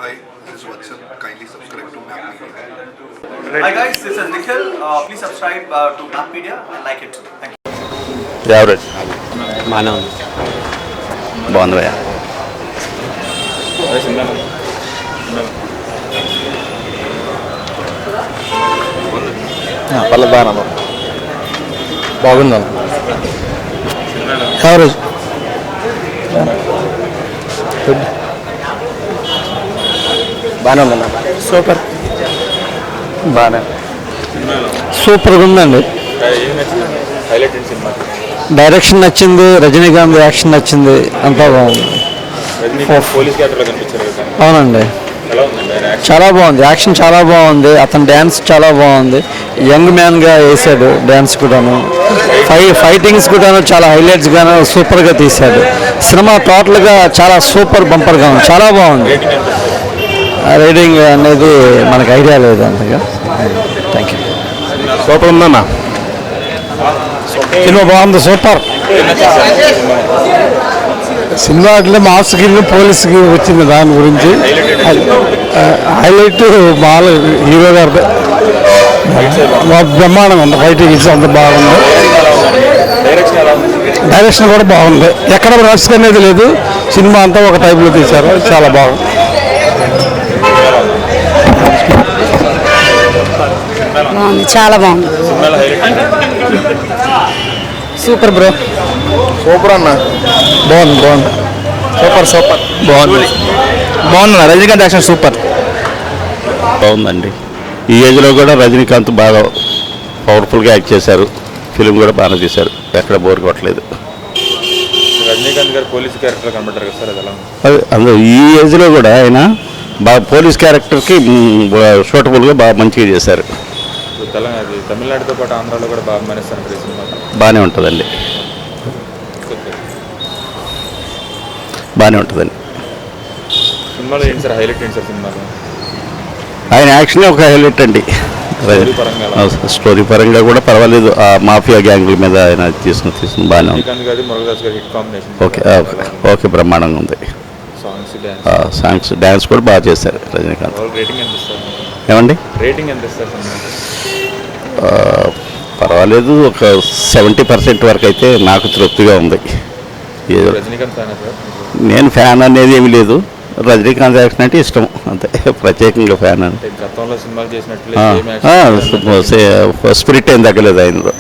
Hi, this is Watson. Kindly subscribe to Map Media. Hi guys, this is Nikhil. Please subscribe to Map Media and like it. Thank you. Average మనం బాగుంది భయ్యా. పర్లేదు బాగా బాగుంది average బాగానే ఉందన్న. Super బాగానే సూపర్గా ఉందండి. డైరెక్షన్ నచ్చింది, రజనీకాంత్ యాక్షన్ నచ్చింది, అంతా బాగుంది. అవునండి, చాలా బాగుంది. యాక్షన్ చాలా బాగుంది, అతని డ్యాన్స్ చాలా బాగుంది. యంగ్ మ్యాన్గా వేసాడు డ్యాన్స్ కూడాను. ఫైటింగ్స్ కూడాను చాలా హైలైట్స్గాను సూపర్గా తీశాడు. సినిమా టోటల్గా చాలా సూపర్ బంపర్గా ఉంది, చాలా బాగుంది. రైడింగ్ అనేది మనకు ఐడియా లేదు అంతగా. Thank you. సూపర్ ఉందన్న, సినిమా బాగుంది, సూపర్ సినిమా. అంటే మాస్కి పోలీస్కి వచ్చింది, దాని గురించి హైలైట్ బాగా హీరో గారి బ్రహ్మాండంగా ఉంది. ఫైటింగ్స్ అంత బాగుంది, డైరెక్షన్ కూడా బాగుంది. ఎక్కడ రష్ అనేది లేదు, సినిమా అంతా ఒక టైప్లో తీశారు, చాలా బాగుంది. బాగుంది, చాలా బాగుంది. Super bro. సూపర్ అన్న, బాగుంది బాగుంది, సూపర్ సూపర్ బాగుంది. బాగుంది రజనీకాంత్ యాక్షన్ సూపర్ బాగుందండి. ఈ ఏజ్లో కూడా రజనీకాంత్ బాగా పవర్ఫుల్గా యాక్ట్ చేశారు. ఫిలిం కూడా బాగా తీశారు, ఎక్కడ బోర్ కొట్టలేదు. రజనీకాంత్ గారు పోలీస్ క్యారెక్టర్ కనబడ్డారు కదా సార్, అది ఎలా? అది అందులో ఈ ఏజ్లో కూడా ఆయన బాగా పోలీస్ క్యారెక్టర్కి సూటబుల్గా బాగా మంచిగా చేశారు. తమిళనాడుతో పాటు ఆంధ్రాలో కూడా బాగా మానేస్తారు సినిమా. బాగానే ఉంటుందండి, బాగానే ఉంటుందండి. సినిమాలో ఏంటి సార్ హైలైట్ ఏంటి సార్ సినిమాలో? ఆయన యాక్షన్ ఒక హైలైట్ అండి. స్టోరీ పరంగా కూడా పర్వాలేదు. ఆ మాఫియా గ్యాంగుల మీద ఆయన తీసుకుని బాగానే ఉంది. ఓకే ఓకే, బ్రహ్మాండంగా ఉంది. సాంగ్స్ డ్యాన్స్ కూడా బాగా చేశారు రజనీకాంత్. ఏమండి రేటింగ్ ఎంత ఇస్తారు? పర్వాలేదు, ఒక 70% వరకు అయితే నాకు తృప్తిగా ఉంది. Rajinikanth fan sir? నేను ఫ్యాన్ అనేది ఏమి లేదు, రజనీకాంత్ యాక్షన్ అంటే ఇష్టం అంతే, ప్రత్యేకంగా ఫ్యాన్ అని. గతంలో సినిమాలు చేసినట్లు స్పిరిట్ ఏం తగ్గలేదు ఆయనలో.